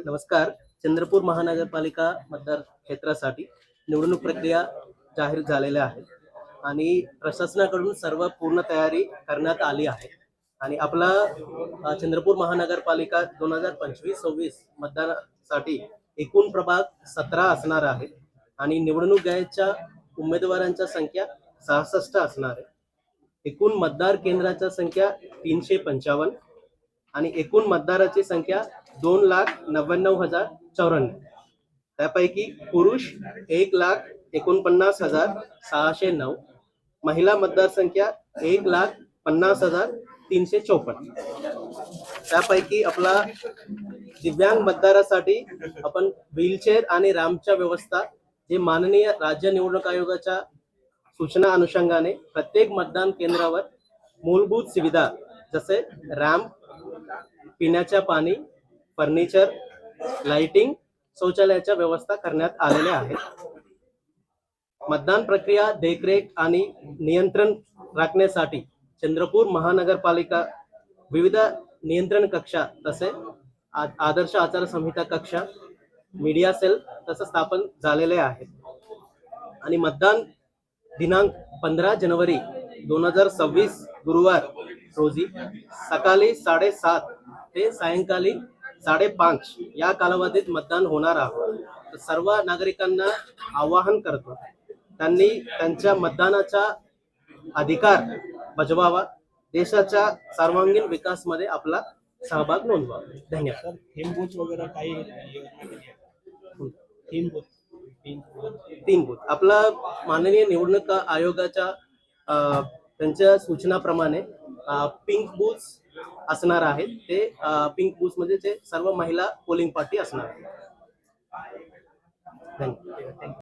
नमस्कार. चंद्रपूर महानगरपालिका मतदार क्षेत्रासाठी निवडणूक प्रक्रिया जाहीर झालेल्या आहे आणि प्रशासनाकडून सर्व पूर्ण तयारी करण्यात आली आहे. आणि आपला चंद्रपूर महानगरपालिका 2025-26 मतदानासाठी एकूण प्रभाग 17 असणार आहे आणि निवडणूक घ्यायच्या उमेदवारांच्या संख्या 66 असणार आहे. एकूण मतदार केंद्राच्या संख्या 355 आणि एकूण मतदाराची संख्या 2,99,094. त्यापैकी पुरुष 1,49,609, महिला मतदार संख्या 1,50,354. त्यापैकी आपला दिव्यांग मतदारासाठी आपण व्हीलचेअर आणि रॅम्पच्या व्यवस्था जे माननीय राज्य निवडणूक आयोगाच्या सूचना अनुषंगाने प्रत्येक मतदान केंद्रावर मूलभूत सुविधा जसे रॅम्प, पिण्याच्या पाणी, फर्निचर, लाइटिंग, शौचालयाच्या व्यवस्था करण्यात आलेल्या आहेत. मतदान प्रक्रिया देखरेख आणि नियंत्रण राखण्यासाठी चंद्रपूर महानगरपालिका विविध नियंत्रण कक्ष तसे आदर्श आचारसंहिता कक्ष, मीडिया सेल तसं स्थापन झालेले आहेत. आणि मतदान दिनांक 15 जानेवारी 2026 गुरुवार रोजी सकाळी 7:30 ते सायंकाळी 5:30 या कालावधीत मतदान होणार आहे. सर्व नागरिकांना आवाहन करतो त्यांनी त्यांच्या मतदानाचा अधिकार बजवावा, देशाच्या सर्वांगीण विकासामध्ये आपला सहभाग नोंदवावा. धन्यवाद. थीम बूथ वगैरह काही तीन बूथ आपला माननीय निवडणूक आयोगाच्या त्यांच्या सूचनाप्रमाणे पिंक बूथ असणार आहेत. ते पिंक बूथ मध्ये ते सर्व महिला पोलिंग पार्टी असणार आहेत. धन्यवाद.